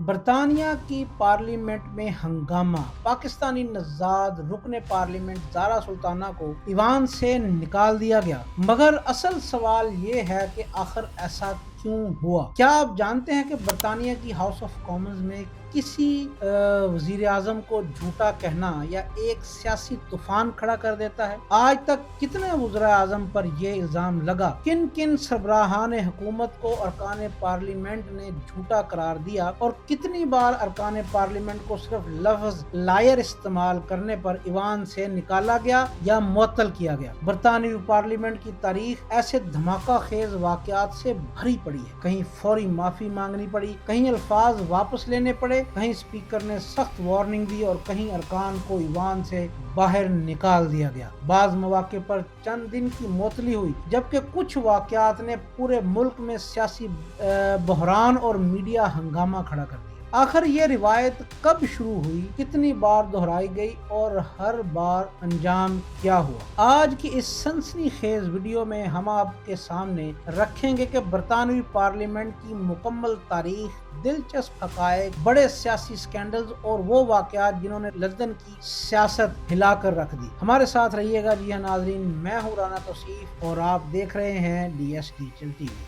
برطانیہ کی پارلیمنٹ میں ہنگامہ، پاکستانی نژاد رکن پارلیمنٹ زارا سلطانہ کو ایوان سے نکال دیا گیا۔ مگر اصل سوال یہ ہے کہ آخر ایسا کیوں ہوا؟ کیا آپ جانتے ہیں کہ برطانیہ کی ہاؤس آف کامنز میں کسی وزیر اعظم کو جھوٹا کہنا یا ایک سیاسی طوفان کھڑا کر دیتا ہے؟ آج تک کتنے وزراء اعظم پر یہ الزام لگا؟ کن کن سربراہان حکومت کو ارکان پارلیمنٹ نے جھوٹا قرار دیا اور کتنی بار ارکان پارلیمنٹ کو صرف لفظ لائر استعمال کرنے پر ایوان سے نکالا گیا یا معطل کیا گیا؟ برطانوی پارلیمنٹ کی تاریخ ایسے دھماکہ خیز واقعات سے بھری پڑی ہے۔ کہیں فوری معافی مانگنی پڑی، کہیں الفاظ واپس لینے پڑے، کہیں اسپیکر نے سخت وارننگ دی اور کہیں ارکان کو ایوان سے باہر نکال دیا گیا۔ بعض مواقع پر چند دن کی معطلی ہوئی، جبکہ کچھ واقعات نے پورے ملک میں سیاسی بحران اور میڈیا ہنگامہ کھڑا کر دیا۔ آخر یہ روایت کب شروع ہوئی، کتنی بار دہرائی گئی اور ہر بار انجام کیا ہوا؟ آج کی اس سنسنی خیز ویڈیو میں ہم آپ کے سامنے رکھیں گے کہ برطانوی پارلیمنٹ کی مکمل تاریخ، دلچسپ حقائق، بڑے سیاسی سکینڈلز اور وہ واقعات جنہوں نے لندن کی سیاست ہلا کر رکھ دی۔ ہمارے ساتھ رہیے گا۔ جی ہاں ناظرین، میں ہوں رانا توصیف اور آپ دیکھ رہے ہیں DS ڈیجیٹل ٹی وی۔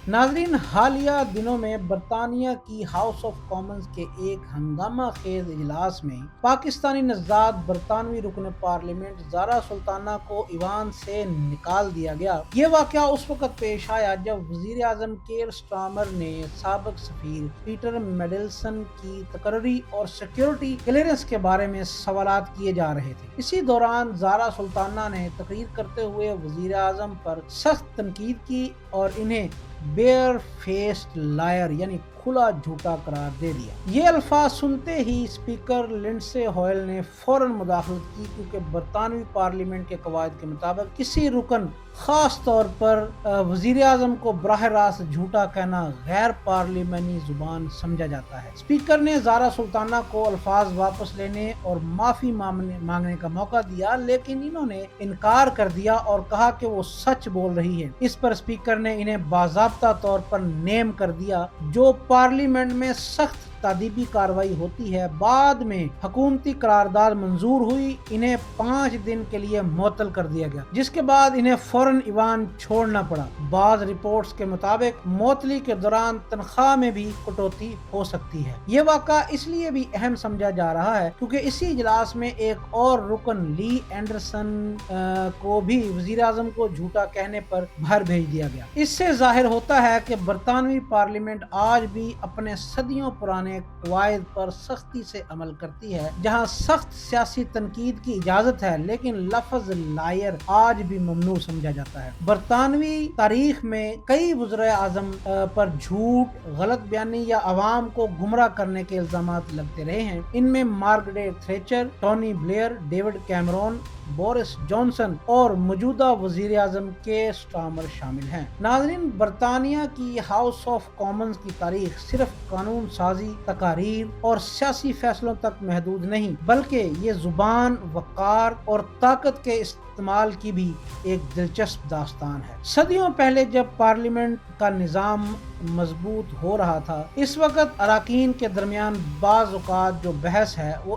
ناظرین، حالیہ دنوں میں برطانیہ کی ہاؤس آف کامنز کے ایک ہنگامہ خیز اجلاس میں پاکستانی نژاد برطانوی رکن پارلیمنٹ زارا سلطانہ کو ایوان سے نکال دیا گیا۔ یہ واقعہ اس وقت پیش آیا جب وزیر اعظم کیئر سٹارمر نے سابق سفیر پیٹر میڈلسن کی تقرری اور سیکیورٹی کلیئرنس کے بارے میں سوالات کیے جا رہے تھے۔ اسی دوران زارا سلطانہ نے تقریر کرتے ہوئے وزیر اعظم پر سخت تنقید کی اور انہیں بیئر فیسڈ لائر یعنی کھلا جھوٹا قرار دے دیا۔ یہ الفاظ سنتے ہی اسپیکر لنڈسے ہوئل نے فوراً مداخلت کی، کیونکہ برطانوی پارلیمنٹ کے قواعد کے مطابق کسی رکن، خاص طور پر وزیر اعظم کو براہ راست جھوٹا کہنا غیر پارلیمانی زبان سمجھا جاتا ہے۔ اسپیکر نے زارا سلطانہ کو الفاظ واپس لینے اور معافی مانگنے کا موقع دیا، لیکن انہوں نے انکار کر دیا اور کہا کہ وہ سچ بول رہی ہے۔ اس پر اسپیکر نے انہیں باضابطہ طور پر نیم کر دیا۔ جو پارلیمنٹ میں سخت تادیبی کارروائی ہوتی ہے، بعد میں حکومتی قرارداد منظور ہوئی، انہیں 5 دن کے لیے معطل کر دیا گیا، جس کے بعد انہیں فوراً ایوان چھوڑنا پڑا۔ بعض رپورٹس کے مطابق معطلی کے دوران تنخواہ میں بھی کٹوتی ہو سکتی ہے۔ یہ واقعہ اس لیے بھی اہم سمجھا جا رہا ہے کیونکہ اسی اجلاس میں ایک اور رکن لی اینڈرسن کو بھی وزیر اعظم کو جھوٹا کہنے پر باہر بھیج دیا گیا۔ اس سے ظاہر ہوتا ہے کہ برطانوی پارلیمنٹ آج بھی اپنے صدیوں پرانے قواعد پر سختی سے عمل کرتی ہے، جہاں سخت سیاسی تنقید کی اجازت ہے لیکن لفظ لائر آج بھی ممنوع سمجھا جاتا ہے۔ برطانوی تاریخ میں کئی وزراء اعظم پر جھوٹ، غلط بیانی یا عوام کو گمراہ کرنے کے الزامات لگتے رہے ہیں۔ ان میں Margaret Thatcher, Tony Blair, David Cameroon, Boris Johnson اور موجودہ وزیر اعظم کیئر سٹارمر شامل ہیں۔ ناظرین، برطانیہ کی ہاؤس آف کامنز کی تاریخ صرف قانون سازی، تقاریر اور سیاسی فیصلوں تک محدود نہیں، بلکہ یہ زبان، وقار اور طاقت کے استعمال کی بھی ایک دلچسپ داستان ہے۔ صدیوں پہلے جب پارلیمنٹ کا نظام مضبوط ہو رہا تھا، اس وقت اراکین کے درمیان بعض اوقات جو بحث ہے وہ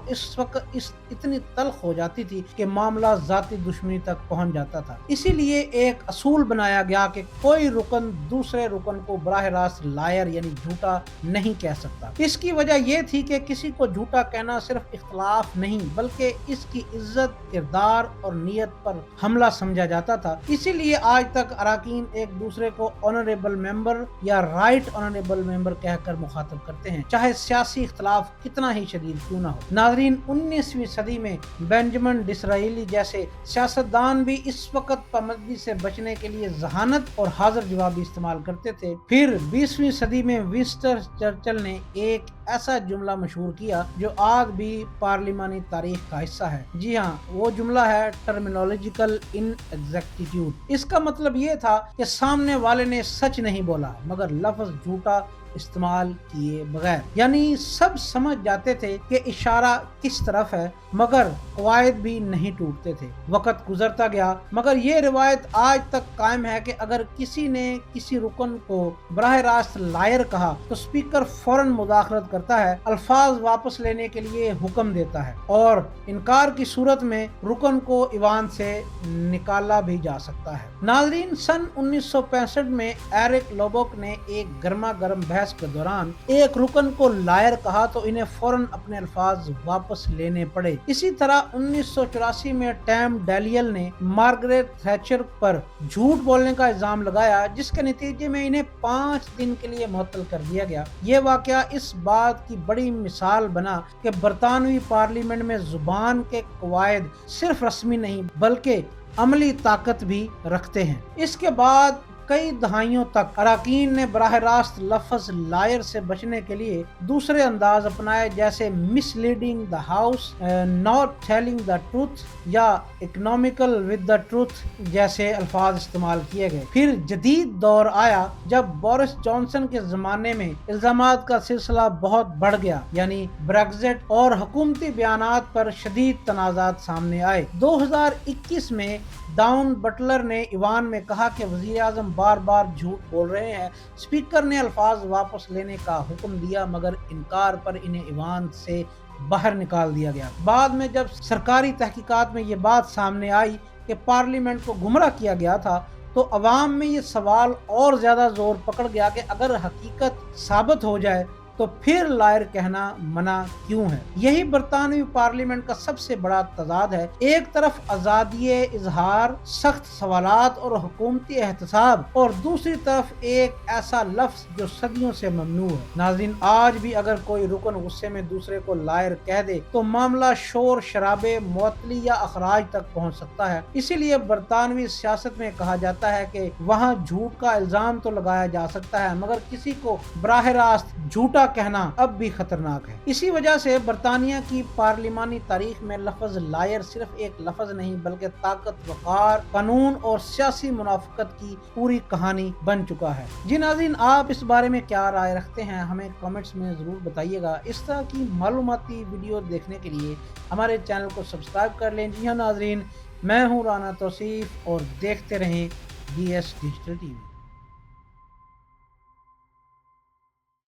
اتنی تلخ ہو جاتی تھی کہ معاملہ ذاتی دشمنی تک پہنچ جاتا تھا۔ اسی لیے ایک اصول بنایا گیا کہ کوئی رکن دوسرے رکن کو براہ راست لائر یعنی جھوٹا نہیں کہہ سکتا۔ اس کی وجہ یہ تھی کہ کسی کو جھوٹا کہنا صرف اختلاف نہیں بلکہ اس کی عزت، کردار اور نیت پر حملہ سمجھا جاتا تھا۔ اسی لیے آج تک اراکین ایک دوسرے کو آنریبل ممبر یا رائٹ آنریبل ممبر کہہ کر مخاطب کرتے ہیں، چاہے سیاسی اختلاف کتنا ہی شدید کیوں نہ ہو۔ ناظرین، 19ویں صدی میں بینجمن ڈسرائیلی جیسے سیاستدان بھی اس وقت پابندی سے بچنے کے لیے ذہانت اور حاضر جوابی استعمال کرتے تھے۔ پھر 20ویں صدی میں ونسٹن چرچل نے ایک ایسا جملہ مشہور کیا جو آج بھی پارلیمانی تاریخ کا حصہ ہے۔ جی ہاں، وہ جملہ ہے ٹرمینالوجیکل ان ایگزیکٹیٹیوڈ۔ اس کا مطلب یہ تھا کہ سامنے والے نے سچ نہیں بولا مگر لفظ جھوٹا استعمال کیے بغیر، یعنی سب سمجھ جاتے تھے کہ اشارہ کس طرف ہے، مگر قواعد بھی نہیں ٹوٹتے تھے۔ وقت گزرتا گیا، مگر یہ روایت آج تک قائم ہے کہ اگر کسی نے کسی رکن کو براہ راست لائر کہا تو اسپیکر فوراً مداخلت کرتا ہے، الفاظ واپس لینے کے لیے حکم دیتا ہے، اور انکار کی صورت میں رکن کو ایوان سے نکالا بھی جا سکتا ہے۔ ناظرین، سن 1965 میں ایرک لوبوک نے ایک گرما گرم بحث کے دوران ایک رکن کو لائر کہا تو انہیں فوراً اپنے الفاظ واپس لینے پڑے۔ اسی طرح 1984 میں ٹام ڈیلیل نے مارگریٹ تھیچر پر جھوٹ بولنے کا الزام لگایا، جس کے نتیجے میں انہیں 5 دن کے لیے معطل کر دیا گیا۔ یہ واقعہ اس بات کی بڑی مثال بنا کہ برطانوی پارلیمنٹ میں زبان کے قواعد صرف رسمی نہیں بلکہ عملی طاقت بھی رکھتے ہیں۔ اس کے بعد کئی دہائیوں تک اراکین نے براہ راست لفظ لائر سے بچنے کے لیے دوسرے انداز اپنائے، جیسے misleading the house, not telling the truth یا اکنامیکل ود دا ٹروتھ جیسے الفاظ استعمال کیے گئے۔ پھر جدید دور آیا جب بورس جانسن کے زمانے میں الزامات کا سلسلہ بہت بڑھ گیا، یعنی بریگزٹ، اور حکومتی بیانات پر شدید تنازعات سامنے آئے۔ 2021 میں ڈاؤن بٹلر نے ایوان میں کہا کہ وزیر اعظم بار بار جھوٹ بول رہے ہیں۔ اسپیکر نے الفاظ واپس لینے کا حکم دیا، مگر انکار پر انہیں ایوان سے باہر نکال دیا گیا۔ بعد میں جب سرکاری تحقیقات میں یہ بات سامنے آئی کہ پارلیمنٹ کو گمراہ کیا گیا تھا، تو عوام میں یہ سوال اور زیادہ زور پکڑ گیا کہ اگر حقیقت ثابت ہو جائے تو پھر لائر کہنا منع کیوں ہے؟ یہی برطانوی پارلیمنٹ کا سب سے بڑا تضاد ہے۔ ایک طرف آزادی اظہار، سخت سوالات اور حکومتی احتساب، اور دوسری طرف ایک ایسا لفظ جو صدیوں سے ممنوع ہے۔ ناظرین، آج بھی اگر کوئی رکن غصے میں دوسرے کو لائر کہہ دے تو معاملہ شور شرابے، معطلی یا اخراج تک پہنچ سکتا ہے۔ اسی لیے برطانوی سیاست میں کہا جاتا ہے کہ وہاں جھوٹ کا الزام تو لگایا جا سکتا ہے، مگر کسی کو براہ راست جھوٹا کہنا اب بھی خطرناک ہے۔ اسی وجہ سے برطانیہ کی پارلیمانی تاریخ میں لفظ لائر صرف ایک لفظ نہیں بلکہ طاقت، وقار، قانون اور سیاسی منافقت کی پوری کہانی بن چکا ہے۔ جی ناظرین، آپ اس بارے میں کیا رائے رکھتے ہیں؟ ہمیں کامنٹس میں ضرور بتائیے گا۔ اس طرح کی معلوماتی ویڈیو دیکھنے کے لیے ہمارے چینل کو سبسکرائب کر لیں۔ جی ہاں ناظرین، میں ہوں رانا توصیف اور دیکھتے رہیں DS ڈیجیٹل TV۔